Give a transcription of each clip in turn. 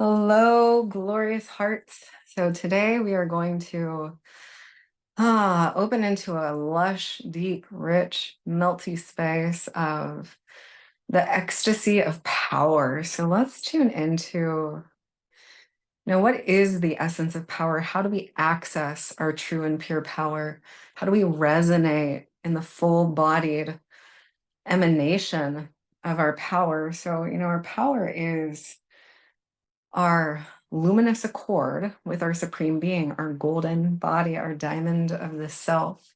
Hello, glorious hearts. So today we are going to open into a lush, deep, rich, melty space of the ecstasy of power. So let's tune into, what is the essence of power? How do we access our true and pure power? How do we resonate in the full-bodied emanation of our power? So, our power is our luminous accord with our supreme being, our golden body, our diamond of the self.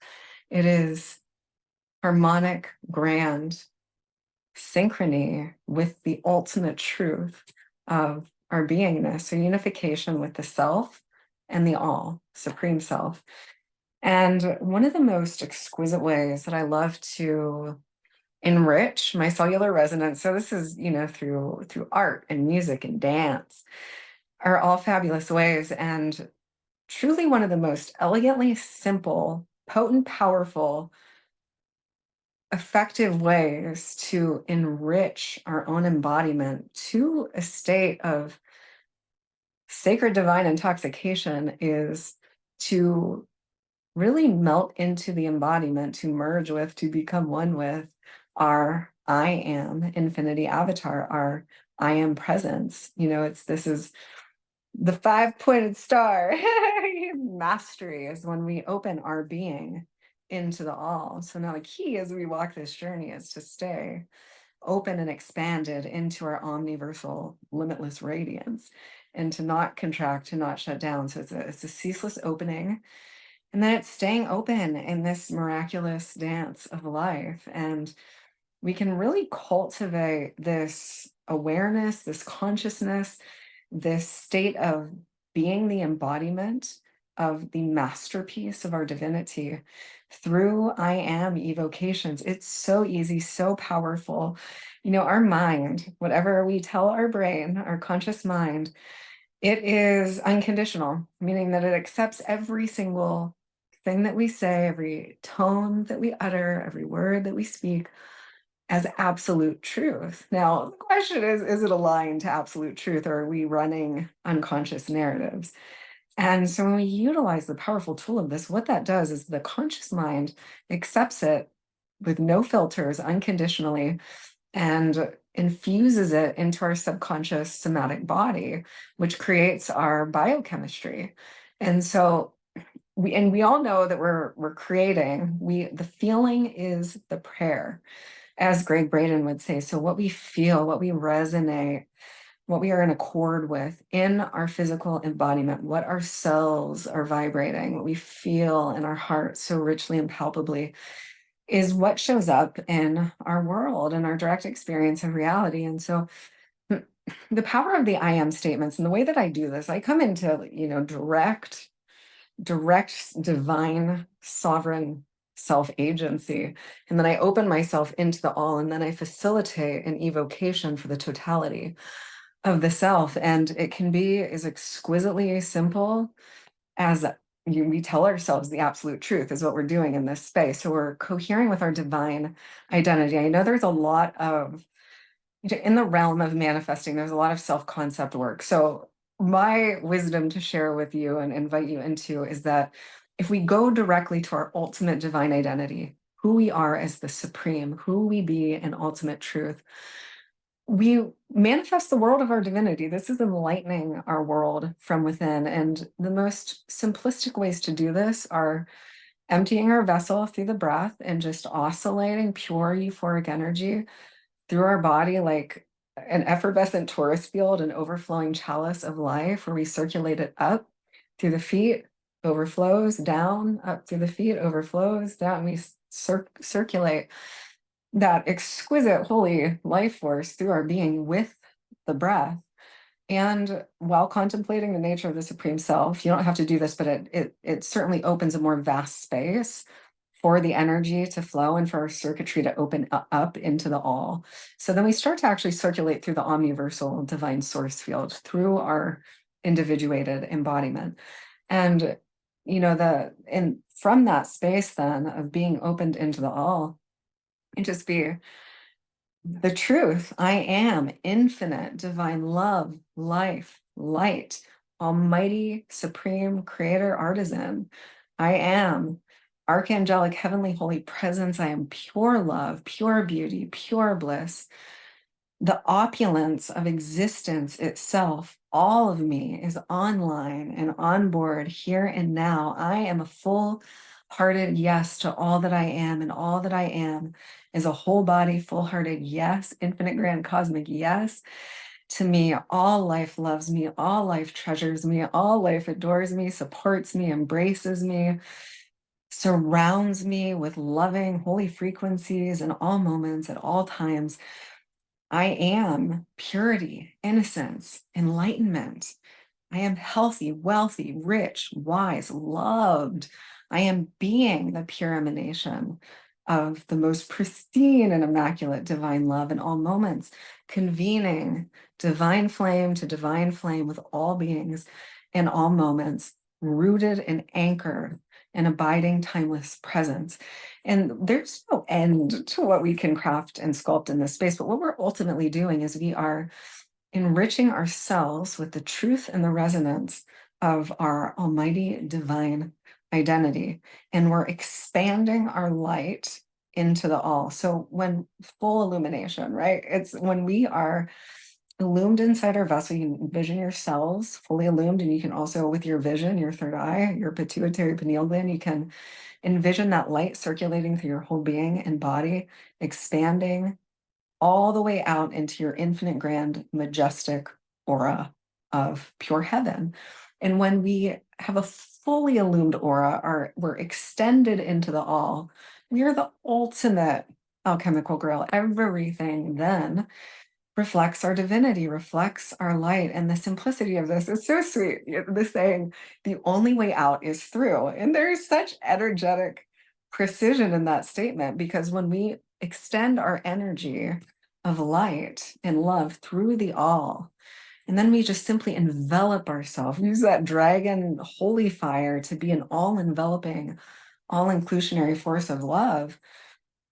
It is harmonic, grand synchrony with the ultimate truth of our beingness. So unification with the self and the all, supreme self. And one of the most exquisite ways that I love to enrich my cellular resonance, so this is, through art and music and dance, are all fabulous ways, and truly one of the most elegantly simple, potent, powerful, effective ways to enrich our own embodiment to a state of sacred divine intoxication is to really melt into the embodiment, to merge with, to become one with our I am infinity avatar, our I am presence. This is the five-pointed star. Mastery is when we open our being into the all. So now the key as we walk this journey is to stay open and expanded into our omniversal, limitless radiance, and to not contract, to not shut down. So it's a ceaseless opening. And then it's staying open in this miraculous dance of life. And we can really cultivate this awareness, this consciousness, this state of being the embodiment of the masterpiece of our divinity through I am evocations. It's so easy, so powerful. Our mind, whatever we tell our brain, our conscious mind, it is unconditional, meaning that it accepts every single thing that we say, every tone that we utter, every word that we speak as absolute truth. Now, the question is it aligned to absolute truth, or are we running unconscious narratives? And so when we utilize the powerful tool of this, what that does is the conscious mind accepts it with no filters, unconditionally, and infuses it into our subconscious somatic body, which creates our biochemistry. And so we all know that we're creating, the feeling is the prayer, as Greg Braden would say. So what we feel, what we resonate, what we are in accord with in our physical embodiment, what our cells are vibrating, what we feel in our heart so richly and palpably, is what shows up in our world and our direct experience of reality. And so the power of the I am statements, and the way that I do this, I come into, direct divine sovereign self-agency, and then I open myself into the all, and then I facilitate an evocation for the totality of the self. And it can be as exquisitely simple as we tell ourselves the absolute truth is what we're doing in this space. So we're cohering with our divine identity. I know there's a lot of, in the realm of manifesting, there's a lot of self-concept work. So my wisdom to share with you and invite you into is that if we go directly to our ultimate divine identity, who we are as the supreme, who we be in ultimate truth, we manifest the world of our divinity. This is enlightening our world from within. And the most simplistic ways to do this are emptying our vessel through the breath and just oscillating pure euphoric energy through our body like an effervescent torus field, an overflowing chalice of life, where we circulate it up through the feet, overflows down, up through the feet, overflows down. We circulate that exquisite holy life force through our being with the breath. And while contemplating the nature of the supreme self, you don't have to do this, but it certainly opens a more vast space for the energy to flow and for our circuitry to open up into the all. So then we start to actually circulate through the omniversal divine source field through our individuated embodiment. And and from that space then of being opened into the all, and just be The truth, I am infinite, divine love, life, light, almighty, supreme creator, artisan. I am archangelic, heavenly, holy presence. I am pure love, pure beauty, pure bliss, the opulence of existence itself. All of me is online and on board here and now. I am a full hearted yes to all that I am, and all that I am is a whole body, full hearted yes, infinite, grand, cosmic yes to me. All life loves me, all life treasures me, all life adores me, supports me, embraces me, surrounds me with loving, holy frequencies in all moments, at all times. I am purity, innocence, enlightenment. I am healthy, wealthy, rich, wise, loved. I am being the pure emanation of the most pristine and immaculate divine love in all moments, convening divine flame to divine flame with all beings in all moments, rooted and anchored in abiding, timeless presence. And there's no end to what we can craft and sculpt in this space. But what we're ultimately doing is we are enriching ourselves with the truth and the resonance of our almighty divine identity. And we're expanding our light into the all. So when full illumination, right? It's when we are illumined inside our vessel. You can envision your cells fully illumined, and you can also, with your vision, your third eye, your pituitary pineal gland, you can envision that light circulating through your whole being and body, expanding all the way out into your infinite, grand, majestic aura of pure heaven. And when we have a fully illumined aura, we're extended into the all. We are the ultimate alchemical grill. Everything then reflects our divinity, reflects our light. And the simplicity of this is so sweet. The saying, the only way out is through. And there's such energetic precision in that statement, because when we extend our energy of light and love through the all, and then we just simply envelop ourselves, use that dragon holy fire to be an all enveloping, all inclusionary force of love,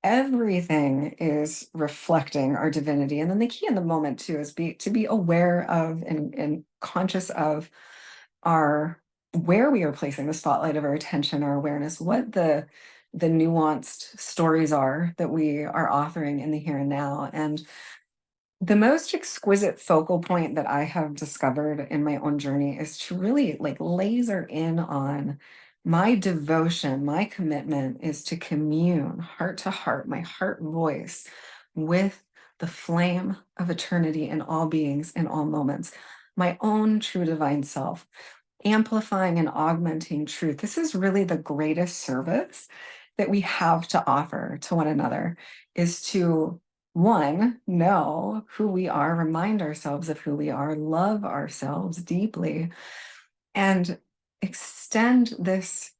everything is reflecting our divinity. And then the key in the moment too is to be aware of and conscious of our where we are placing the spotlight of our attention, our awareness, what the nuanced stories are that we are authoring in the here and now. And the most exquisite focal point that I have discovered in my own journey is to really like laser in on my devotion. My commitment is to commune heart to heart, my heart voice, with the flame of eternity in all beings in all moments, my own true divine self, amplifying and augmenting truth. This is really the greatest service that we have to offer to one another, is to, one, know who we are, remind ourselves of who we are, love ourselves deeply, and extend this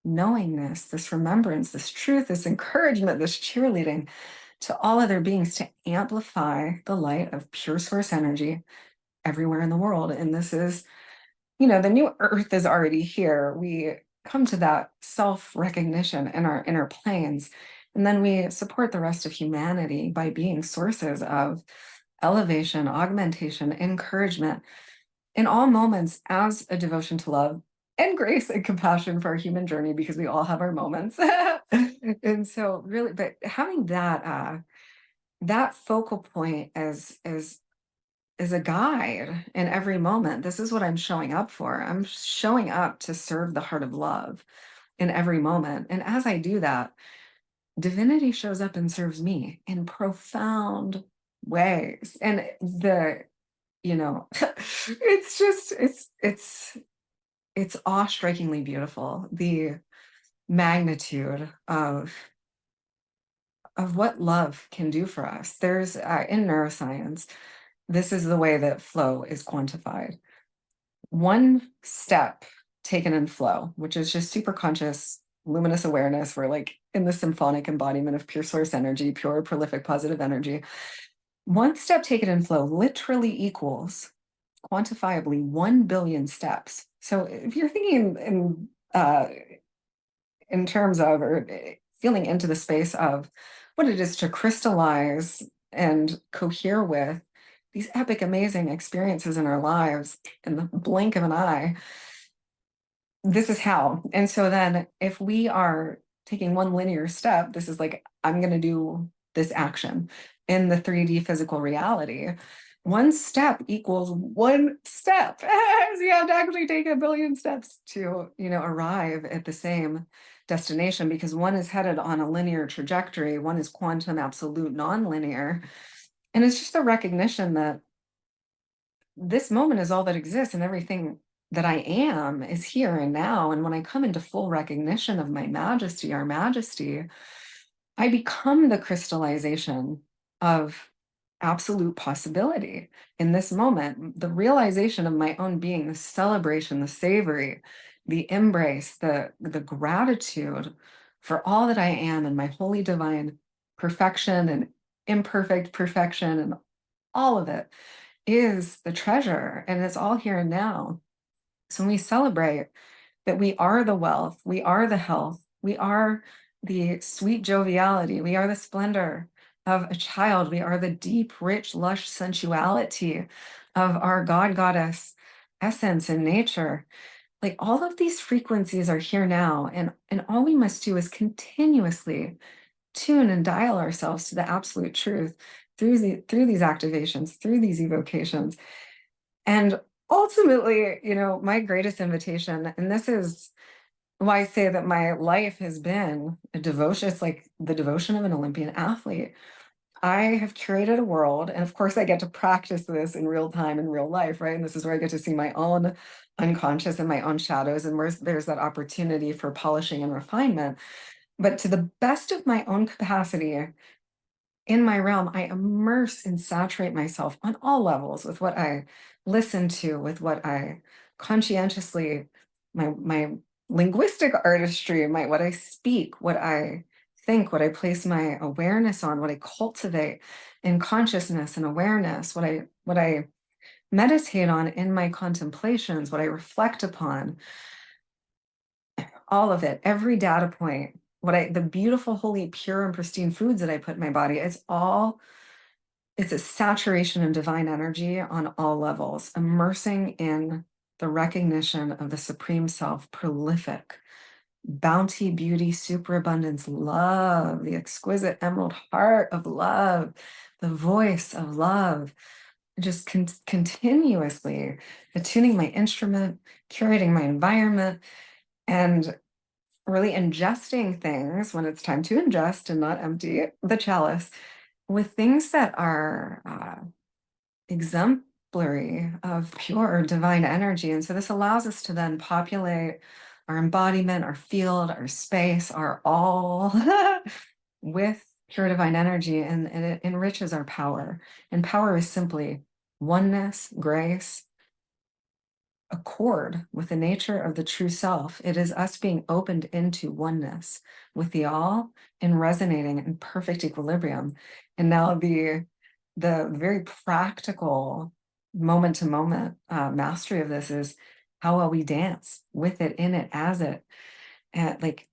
knowingness, this remembrance, this truth, this encouragement, this cheerleading to all other beings, to amplify the light of pure source energy everywhere in the world. And this is, the new earth is already here. We come to that self-recognition in our inner planes, and then we support the rest of humanity by being sources of elevation, augmentation, encouragement in all moments, as a devotion to love and grace and compassion for our human journey, because we all have our moments. And so really, but having that focal point as a guide in every moment. This is what I'm showing up for. I'm showing up to serve the heart of love in every moment. And as I do that, divinity shows up and serves me in profound ways. And it's just, it's awe-strikingly beautiful, the magnitude of what love can do for us. There's in neuroscience, this is the way that flow is quantified. One step taken in flow, which is just super conscious, luminous awareness. We're like in the symphonic embodiment of pure source energy, pure, prolific, positive energy. One step taken in flow literally equals quantifiably 1 billion steps. So if you're thinking in terms of, or feeling into the space of what it is to crystallize and cohere with these epic, amazing experiences in our lives in the blink of an eye. This is how. And so then if we are taking one linear step, this is like, I'm going to do this action in the 3D physical reality. One step equals one step. So you have to actually take a billion steps to, arrive at the same destination, because one is headed on a linear trajectory, one is quantum absolute nonlinear. And it's just the recognition that this moment is all that exists, and everything that I am is here and now. And when I come into full recognition of my majesty, our majesty, I become the crystallization of absolute possibility in this moment, the realization of my own being, the celebration, the savory, the embrace, the gratitude for all that I am and my holy divine perfection and imperfect perfection, and all of it is the treasure, and it's all here and now. So when we celebrate that we are the wealth, we are the health, we are the sweet joviality, we are the splendor of a child, we are the deep, rich, lush sensuality of our God goddess essence and nature. Like, all of these frequencies are here now, and all we must do is continuously tune and dial ourselves to the absolute truth through these activations, through these evocations. And ultimately, my greatest invitation, and this is why I say that my life has been a devotion, it's like the devotion of an Olympian athlete. I have curated a world, and of course I get to practice this in real time, in real life, right? And this is where I get to see my own unconscious and my own shadows, and where there's that opportunity for polishing and refinement. But to the best of my own capacity, in my realm, I immerse and saturate myself on all levels with what I listen to, with what I conscientiously, my linguistic artistry, what I speak, what I think, what I place my awareness on, what I cultivate in consciousness and awareness, what I meditate on in my contemplations, what I reflect upon, all of it, every data point, the beautiful, holy, pure, and pristine foods that I put in my body, it's a saturation in divine energy on all levels, immersing in the recognition of the supreme self, prolific, bounty, beauty, superabundance, love, the exquisite emerald heart of love, the voice of love, just continuously attuning my instrument, curating my environment, and really ingesting things when it's time to ingest and not empty the chalice with things that are exemplary of pure divine energy. And so this allows us to then populate our embodiment, our field, our space, our all with pure divine energy, and it enriches our power. And power is simply oneness, grace, accord with the nature of the true self. It is us being opened into oneness with the all and resonating in perfect equilibrium. And now the very practical moment to moment mastery of this is how well we dance with it, in it, as it, and like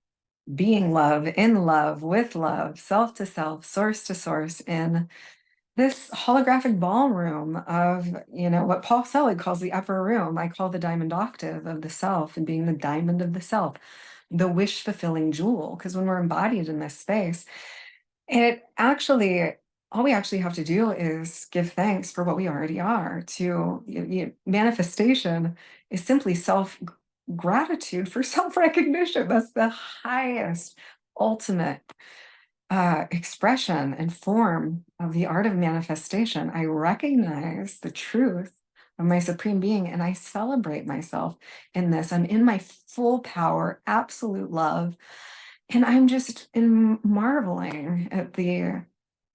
being love, in love, with love, self to self, source to source, in this holographic ballroom of, what Paul Selig calls the upper room. I call the diamond octave of the self, and being the diamond of the self, the wish fulfilling jewel. Because when we're embodied in this space, all we actually have to do is give thanks for what we already are. Manifestation is simply self gratitude for self recognition. That's the highest, ultimate expression and form of the art of manifestation. I recognize the truth of my supreme being, and I celebrate myself in this. I'm in my full power, absolute love, and I'm just marveling at the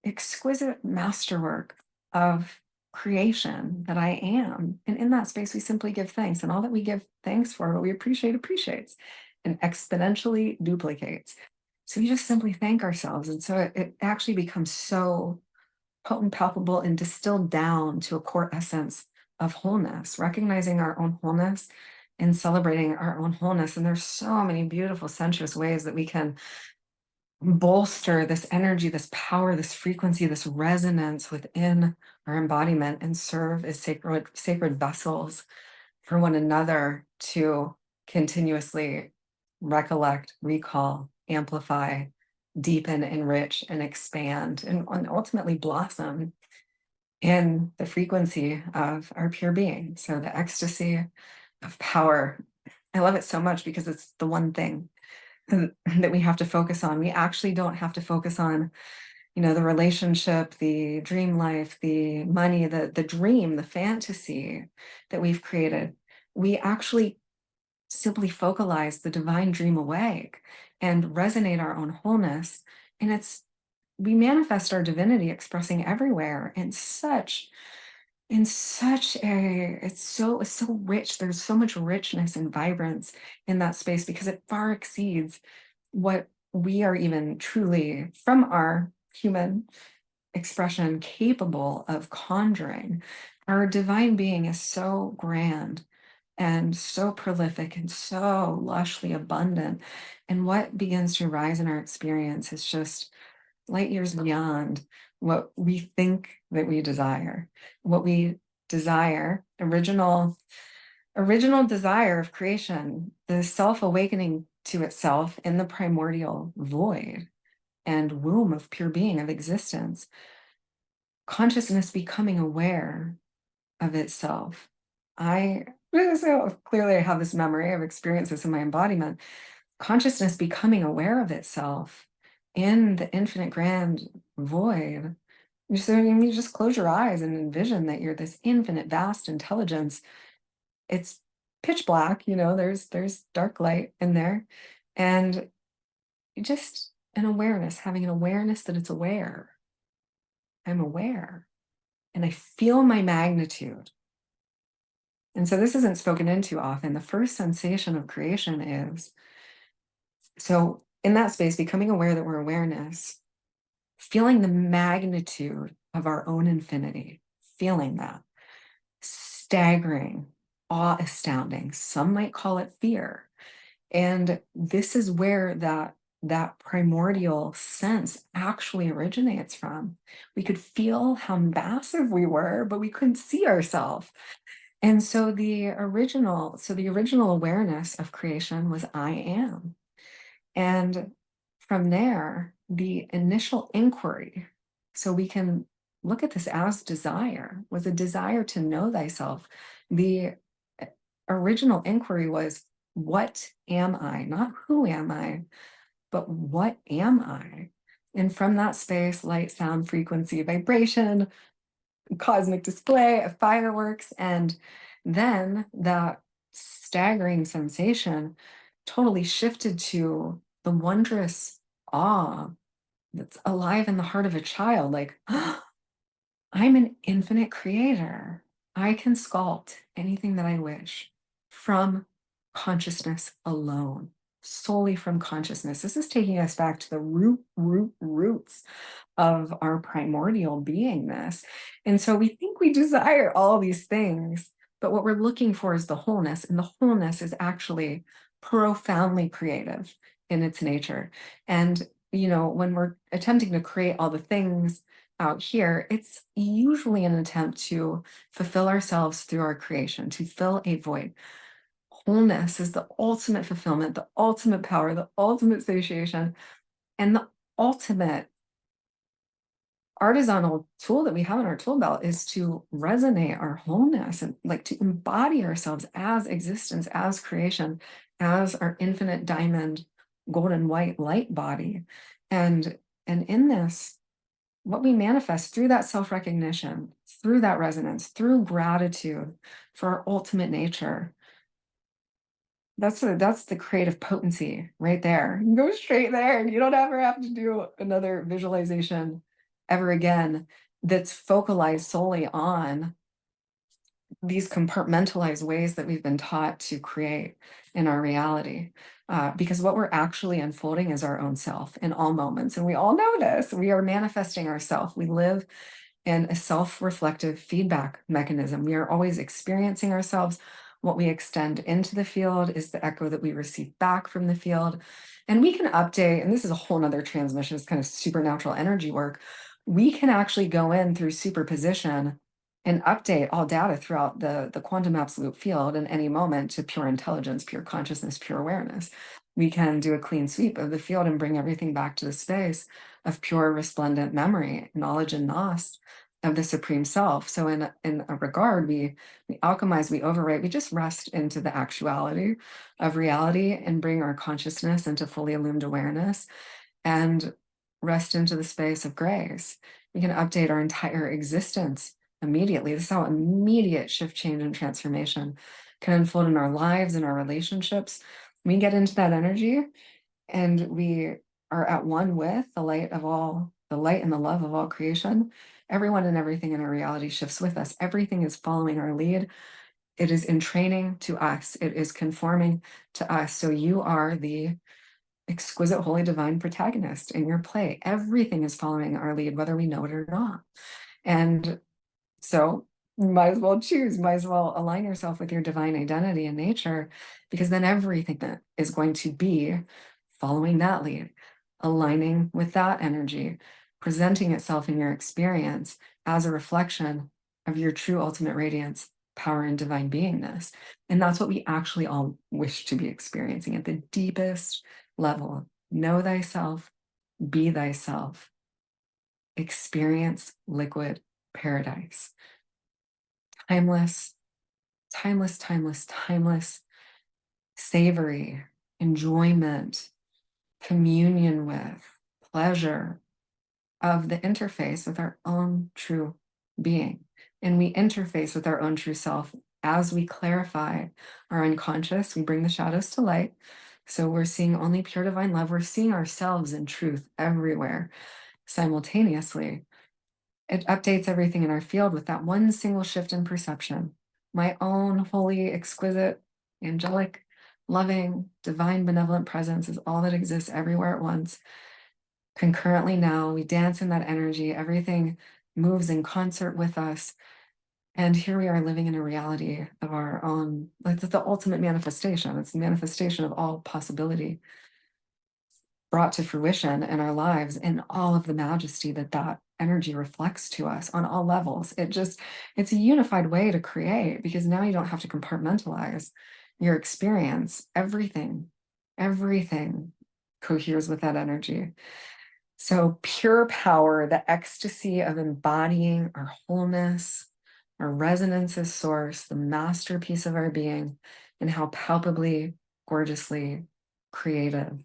exquisite masterwork of creation that I am. And in that space, we simply give thanks, and all that we give thanks for, what we appreciate, appreciates and exponentially duplicates. So we just simply thank ourselves. And so it actually becomes so potent, palpable, and distilled down to a core essence of wholeness, recognizing our own wholeness and celebrating our own wholeness. And there's so many beautiful, sensuous ways that we can bolster this energy, this power, this frequency, this resonance within our embodiment and serve as sacred vessels for one another to continuously recollect, recall, amplify, deepen, enrich, and expand, and ultimately blossom in the frequency of our pure being. So the ecstasy of power. I love it so much because it's the one thing that we have to focus on. We actually don't have to focus on, the relationship, the dream life, the money, the dream, the fantasy that we've created. We actually simply focalize the divine dream awake and resonate our own wholeness. And we manifest our divinity expressing everywhere in such a it's so rich. There's so much richness and vibrance in that space because it far exceeds what we are even truly from our human expression capable of conjuring. Our divine being is so grand and so prolific and so lushly abundant, and what begins to rise in our experience is just light years beyond what we think that we desire. What we desire, original desire of creation, the self-awakening to itself in the primordial void and womb of pure being, of existence, consciousness becoming aware of itself. So clearly I have this memory of experiences in my embodiment, consciousness becoming aware of itself in the infinite grand void. So you just close your eyes and envision that you're this infinite, vast intelligence. It's pitch black, there's dark light in there. And just an awareness, having an awareness that it's aware. I'm aware. And I feel my magnitude. And so this isn't spoken into often. The first sensation of creation is, so in that space, becoming aware that we're awareness, feeling the magnitude of our own infinity, feeling that, staggering, awe astounding. Some might call it fear. And this is where that primordial sense actually originates from. We could feel how massive we were, but we couldn't see ourselves. And so the original awareness of creation was I am. And from there, the initial inquiry, so we can look at this as desire, was a desire to know thyself. The original inquiry was, what am I? Not who am I, but what am I? And from that space, light, sound, frequency, vibration, cosmic display of fireworks, and then that staggering sensation totally shifted to the wondrous awe that's alive in the heart of a child, like, I'm an infinite creator. I can sculpt anything that I wish from consciousness alone, solely from consciousness. This is taking us back to the roots of our primordial beingness. And so we think we desire all these things, but what we're looking for is the wholeness, and the wholeness is actually profoundly creative in its nature. And, when we're attempting to create all the things out here, it's usually an attempt to fulfill ourselves through our creation, to fill a void. Wholeness is the ultimate fulfillment, the ultimate power, the ultimate satiation, and the ultimate artisanal tool that we have in our tool belt is to resonate our wholeness and like to embody ourselves as existence, as creation, as our infinite diamond, golden white light body. And in this, what we manifest through that self-recognition, through that resonance, through gratitude for our ultimate nature, that's the creative potency right there. You go straight there, and you don't ever have to do another visualization ever again that's focalized solely on these compartmentalized ways that we've been taught to create in our reality. Because what we're actually unfolding is our own self in all moments. And we all know this. We are manifesting ourself. We live in a self-reflective feedback mechanism. We are always experiencing ourselves, What we extend into the field is the echo that we receive back from the field. And we can update, and this is a whole nother transmission, it's kind of supernatural energy work. We can actually go in through superposition and update all data throughout the quantum absolute field in any moment to pure intelligence, pure consciousness, pure awareness. We can do a clean sweep of the field and bring everything back to the space of pure resplendent memory, knowledge and nos of the supreme self. So in a regard, we alchemize, we overwrite, we just rest into the actuality of reality and bring our consciousness into fully illumined awareness and rest into the space of grace. We can update our entire existence immediately. This is how immediate shift, change, and transformation can unfold in our lives and our relationships. We get into that energy and we are at one with the light of all, the light and the love of all creation. Everyone and everything in our reality shifts with us. Everything is following our lead. It is entraining to us. It is conforming to us. So you are the exquisite, holy, divine protagonist in your play. Everything is following our lead, whether we know it or not. And so might as well choose, might as well align yourself with your divine identity and nature, because then everything that is going to be following that lead, aligning with that energy, presenting itself in your experience as a reflection of your true ultimate radiance, power, and divine beingness. And that's what we actually all wish to be experiencing at the deepest level. Know thyself, be thyself, experience liquid paradise. Timeless, timeless, timeless, timeless, savory, enjoyment, communion with, pleasure of the interface with our own true being. And we interface with our own true self as we clarify our unconscious. We bring the shadows to light. So we're seeing only pure divine love. We're seeing ourselves in truth everywhere simultaneously. It updates everything in our field with that one single shift in perception. My own holy, exquisite, angelic, loving, divine, benevolent presence is all that exists everywhere at once. Concurrently now, we dance in that energy. Everything moves in concert with us. And here we are living in a reality of our own, like the ultimate manifestation. It's the manifestation of all possibility brought to fruition in our lives and all of the majesty that that energy reflects to us on all levels. It's a unified way to create, because now you don't have to compartmentalize your experience. Everything coheres with that energy. So pure power, the ecstasy of embodying our wholeness, our resonance as source, the masterpiece of our being, and how palpably, gorgeously creative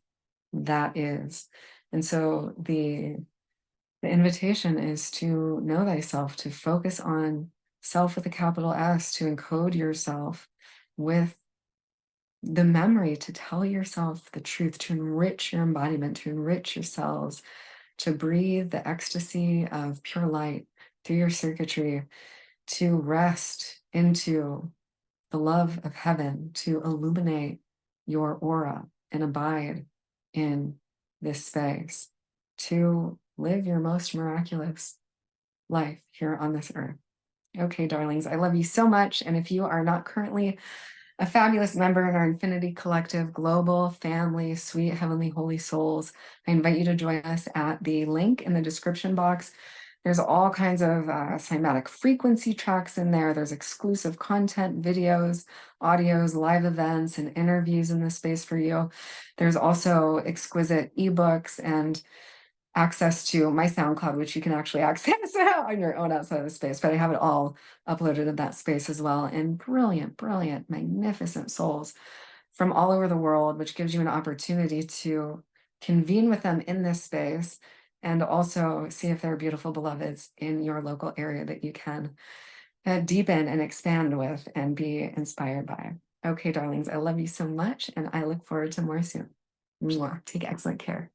that is. And so the invitation is to know thyself, to focus on self with a capital S, to encode yourself with the memory, to tell yourself the truth, to enrich your embodiment, to enrich your cells, to breathe the ecstasy of pure light through your circuitry, to rest into the love of heaven, to illuminate your aura and abide in this space, to live your most miraculous life here on this earth. Okay, darlings, I love you so much. And if you are not currently a fabulous member in our Infinity Collective global family, sweet heavenly holy souls, I invite you to join us at the link in the description box. There's all kinds of cymatic frequency tracks in there. There's exclusive content, videos, audios, live events, and interviews in this space for you. There's also exquisite ebooks and access to my SoundCloud, which you can actually access on your own outside of the space, but I have it all uploaded in that space as well. And brilliant, brilliant, magnificent souls from all over the world, which gives you an opportunity to convene with them in this space and also see if there are beautiful beloveds in your local area that you can deepen and expand with and be inspired by. Okay, darlings, I love you so much, and I look forward to more soon. Mwah. Take excellent care.